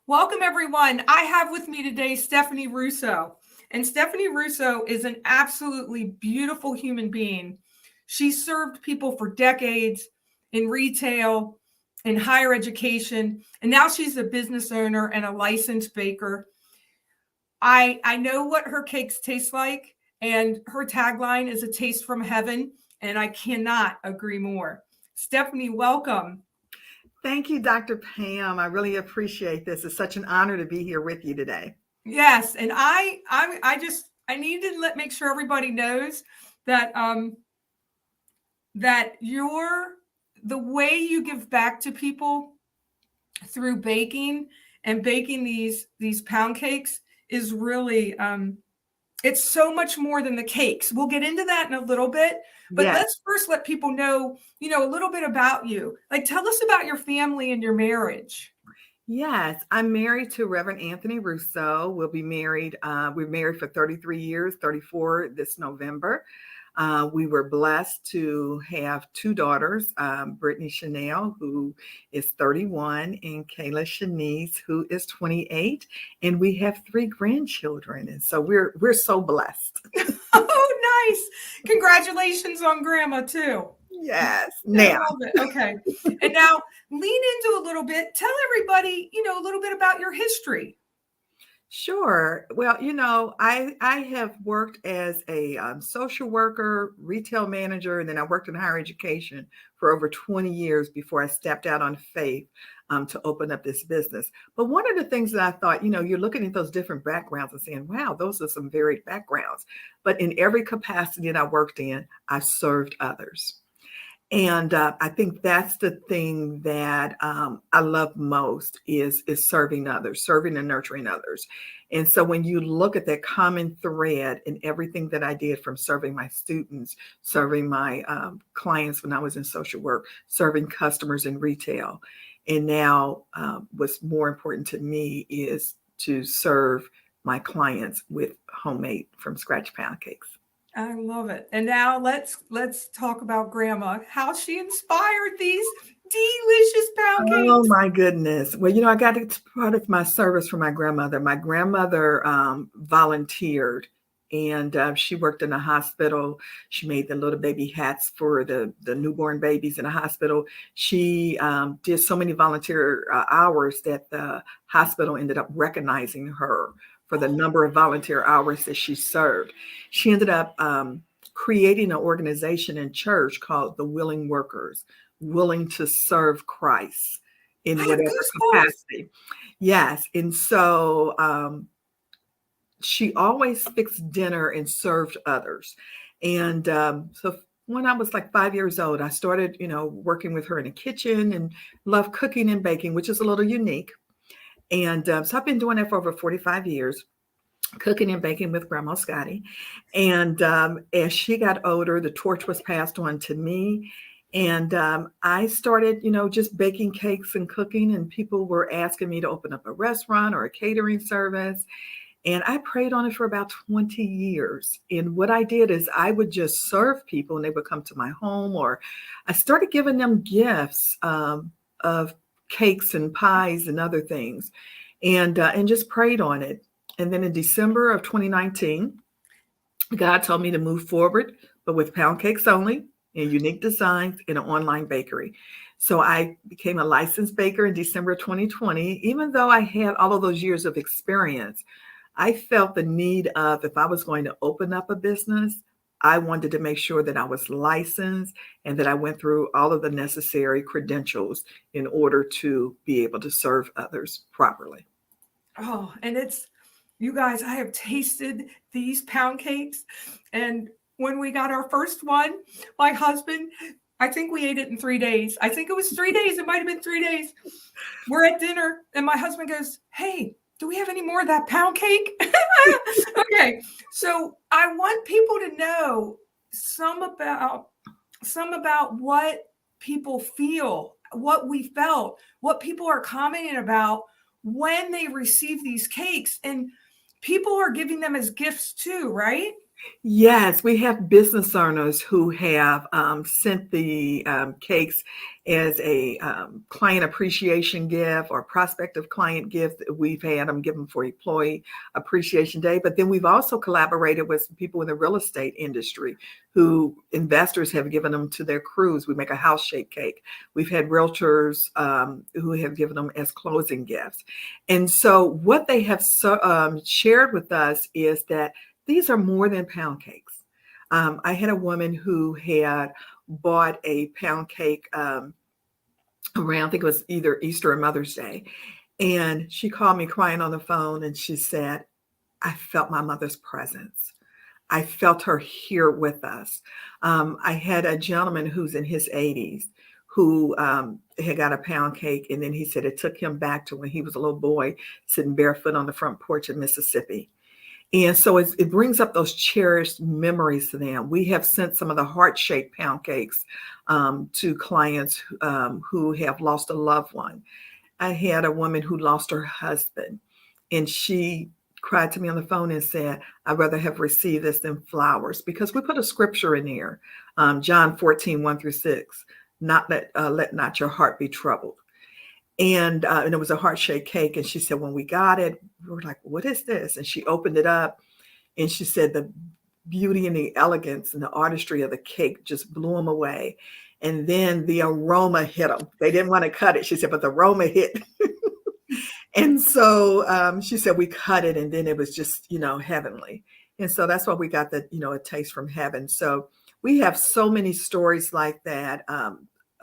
Welcome, everyone. I have with me today Stephanie Rousseau. And Stephanie Rousseau is an absolutely beautiful human being. She served people for decades in retail, in higher education, and now she's a business owner and a licensed baker. I know what her cakes taste like, and her tagline is a taste from heaven, and I cannot agree more. Stephanie, welcome. Thank you, Dr. Pam. I really appreciate this. It's such an honor to be here with you today. Yes, and I need to make sure everybody knows that that the way you give back to people through baking and baking these pound cakes is really it's so much more than the cakes. We'll get into that in a little bit, but Yes. let's first let people know, a little bit about you. Like, tell us about your family and your marriage. Yes, I'm married to Reverend Anthony Rousseau. We're married for 33 years, 34 this November. We were blessed to have two daughters, Brittany Chanel, who is 31, and Kayla Shanice, who is 28. And we have three grandchildren. And so we're so blessed. Oh, nice. Congratulations on grandma, too. Yes. I Now, love it. Okay. And now lean into a little bit. Tell everybody, a little bit about your history. sure. Well, I have worked as a social worker, retail manager, and then I worked in higher education for over 20 years before I stepped out on faith to open up this business. But one of the things that I thought, you're looking at those different backgrounds and saying, wow, those are some varied backgrounds. But in every capacity that I worked in, I served others. And I think that's the thing that I love most is serving others, serving and nurturing others. And so when you look at that common thread in everything that I did, from serving my students, serving my clients when I was in social work, serving customers in retail, and now what's more important to me is to serve my clients with homemade from scratch pound cakes. I love it. And now let's talk about grandma, how she inspired these delicious pound Oh cakes. my goodness. Well, I got it part of my service for my grandmother. My grandmother volunteered, and she worked in a hospital. She made the little baby hats for the newborn babies in a hospital. She did so many volunteer hours that the hospital ended up recognizing her for the number of volunteer hours that she served. She ended up creating an organization in church called the Willing Workers, willing to serve Christ I in have whatever goosebumps. capacity. Yes. And so she always fixed dinner and served others. And so when I was like 5 years old, I started, working with her in the kitchen and love cooking and baking, which is a little unique. And so I've been doing that for over 45 years, cooking and baking with Grandma Scottie. And as she got older, the torch was passed on to me. And I started, just baking cakes and cooking, and people were asking me to open up a restaurant or a catering service. And I prayed on it for about 20 years. And what I did is I would just serve people and they would come to my home, or I started giving them gifts of cakes and pies and other things, and just prayed on it. And then in December of 2019, God told me to move forward, but with pound cakes only and unique designs in an online bakery. So I became a licensed baker in December 2020. Even though I had all of those years of experience, I felt the need of, if I was going to open up a business, I wanted to make sure that I was licensed and that I went through all of the necessary credentials in order to be able to serve others properly. Oh, and you guys, I have tasted these pound cakes. And when we got our first one, my husband, I think we ate it in 3 days. I think it was 3 days. It might have been 3 days. We're at dinner, and my husband goes, "Hey, do we have any more of that pound cake?" Okay. So I want people to know some about what people feel, what we felt, what people are commenting about when they receive these cakes. And people are giving them as gifts too, right? Yes, we have business owners who have sent the cakes as a client appreciation gift or prospective client gift. We've had them give them for Employee Appreciation Day, but then we've also collaborated with some people in the real estate industry who investors have given them to their crews. We make a house shake cake. We've had realtors who have given them as closing gifts. And so what they have shared with us is that these are more than pound cakes. I had a woman who had bought a pound cake around, I think it was either Easter or Mother's Day. And she called me crying on the phone and she said, I felt my mother's presence. I felt her here with us. I had a gentleman who's in his 80s who had got a pound cake. And then he said it took him back to when he was a little boy sitting barefoot on the front porch in Mississippi. And so it brings up those cherished memories to them. We have sent some of the heart-shaped pound cakes to clients who have lost a loved one. I had a woman who lost her husband, and she cried to me on the phone and said, I'd rather have received this than flowers, because we put a scripture in here, John 14, 1-6, let not your heart be troubled. And it was a heart-shaped cake. And she said, when we got it, we were like, what is this? And she opened it up and she said the beauty and the elegance and the artistry of the cake just blew them away. And then the aroma hit them. They didn't want to cut it. She said, but the aroma hit. And so she said, we cut it and then it was just, heavenly. And so that's why we got the, a taste from heaven. So we have so many stories like that.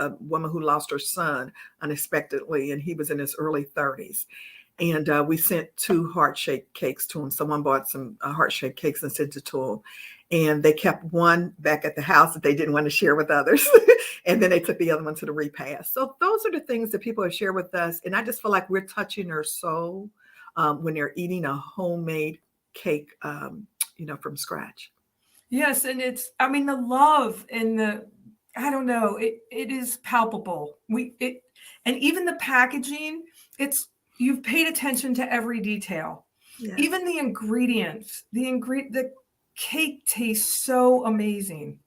A woman who lost her son unexpectedly, and he was in his early 30s. And we sent 2 heart-shaped cakes to him. Someone bought some heart-shaped cakes and sent it to him. And they kept one back at the house that they didn't want to share with others. And then they took the other one to the repast. So those are the things that people have shared with us. And I just feel like we're touching their soul when they're eating a homemade cake, from scratch. Yes, and the love and I don't know, it is palpable. And even the packaging, you've paid attention to every detail. Yes. Even the ingredients, the cake tastes so amazing.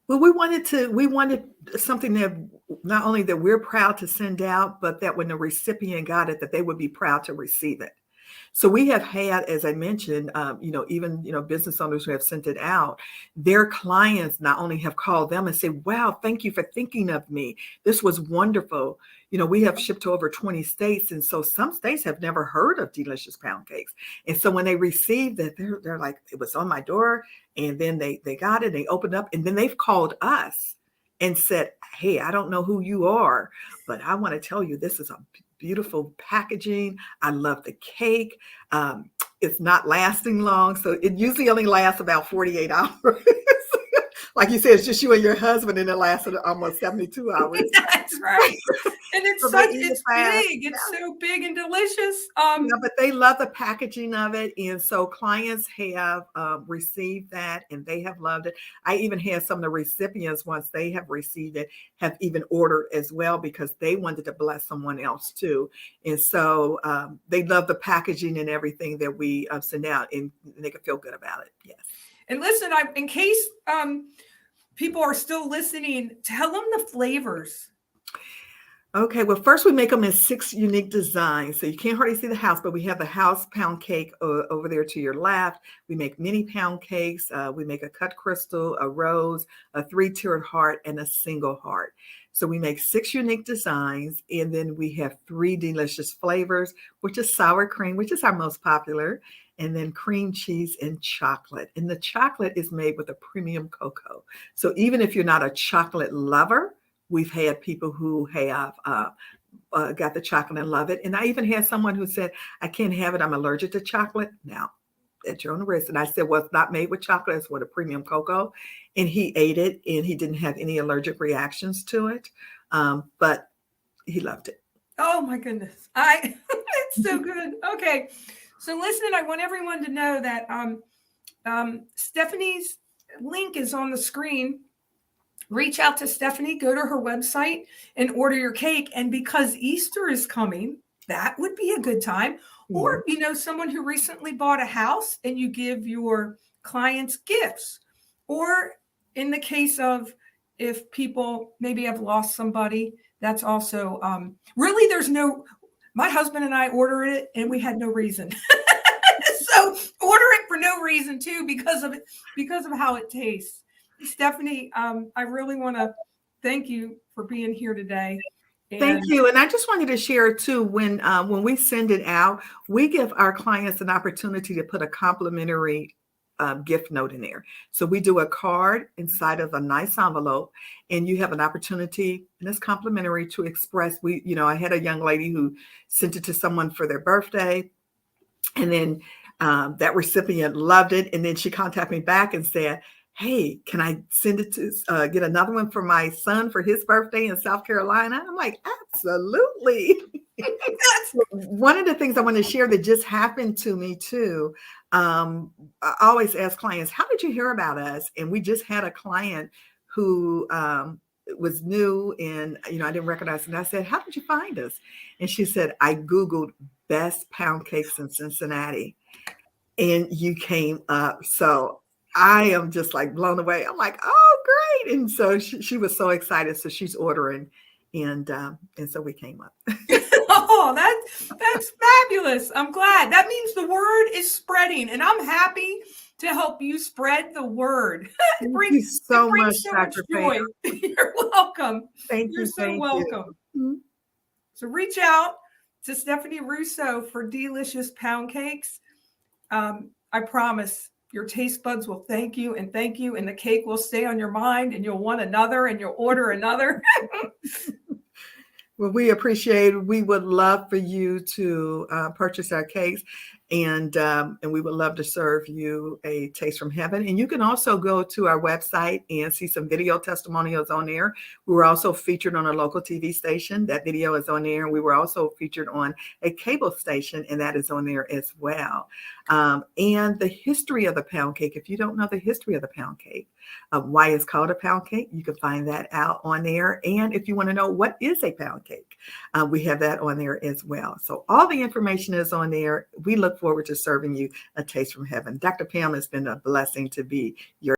Well, we wanted something that not only that we're proud to send out, but that when the recipient got it, that they would be proud to receive it. So we have had, as I mentioned, even, business owners who have sent it out, their clients not only have called them and say, wow, thank you for thinking of me. This was wonderful. We have shipped to over 20 states. And so some states have never heard of Dee-Licious pound cakes. And so when they received it, they're like, it was on my door. And then they got it, they opened up, and then they've called us and said, hey, I don't know who you are, but I want to tell you, this is a beautiful packaging. I love the cake. It's not lasting long. So it usually only lasts about 48 hours. Like you said, it's just you and your husband, and it lasted almost 72 hours. That's right. And it's So it's big. It's so big and delicious. But they love the packaging of it. And so clients have received that and they have loved it. I even had some of the recipients, once they have received it, have even ordered as well because they wanted to bless someone else too. And so they love the packaging and everything that we send out, and they can feel good about it. Yes. And listen, in case people are still listening, tell them the flavors. Okay, well, first we make them in 6 unique designs. So you can't hardly see the house, but we have the house pound cake over there to your left. We make mini pound cakes. We make a cut crystal, a rose, a 3-tiered heart, and a single heart. So we make 6 unique designs, and then we have 3 delicious flavors, which is sour cream, which is our most popular, and then cream cheese and chocolate. And the chocolate is made with a premium cocoa. So even if you're not a chocolate lover, we've had people who have got the chocolate and love it. And I even had someone who said, I can't have it. I'm allergic to chocolate. Now, at your own risk. And I said, well, it's not made with chocolate. It's with a premium cocoa. And he ate it and he didn't have any allergic reactions to it. But he loved it. Oh my goodness. It's so good. Okay. So listen, I want everyone to know that Stephanie's link is on the screen. Reach out to Stephanie, go to her website and order your cake. And because Easter is coming, that would be a good time. Or, someone who recently bought a house and you give your clients gifts. Or in the case of if people maybe have lost somebody, that's also really my husband and I ordered it and we had no reason. So order it for no reason too, because of how it tastes. Stephanie, I really want to thank you for being here today. Thank you. And I just wanted to share too, when we send it out, we give our clients an opportunity to put a complimentary gift note in there. So we do a card inside of a nice envelope, and you have an opportunity, and it's complimentary, to express. I had a young lady who sent it to someone for their birthday, and then that recipient loved it, and then she contacted me back and said, hey, can I send it to get another one for my son for his birthday in South Carolina? I'm like, absolutely. One of the things I want to share that just happened to me too. I always ask clients, how did you hear about us? And we just had a client who was new, and I didn't recognize it. And I said, how did you find us? And she said, I Googled best pound cakes in Cincinnati, and you came up. So I am just like blown away. I'm like, oh, great. And so she was so excited. So she's ordering. And so we came up. Oh, that's fabulous. I'm glad. That means the word is spreading, and I'm happy to help you spread the word. Thank you so much, Dr. joy. You're welcome. You're so welcome. You. So reach out to Stephanie Rousseau for Dee-Licious pound cakes. I promise your taste buds will thank you, and the cake will stay on your mind, and you'll want another, and you'll order another. Well, we appreciate it. We would love for you to purchase our cakes, and we would love to serve you a taste from heaven. And you can also go to our website and see some video testimonials on there. We were also featured on a local TV station. That video is on there. And we were also featured on a cable station, and that is on there as well. And the history of the pound cake, if you don't know the history of the pound cake, why it's called a pound cake, you can find that out on there. And if you want to know what is a pound cake, we have that on there as well. So all the information is on there. We look forward to serving you a taste from heaven. Dr. Pam, has been a blessing to be your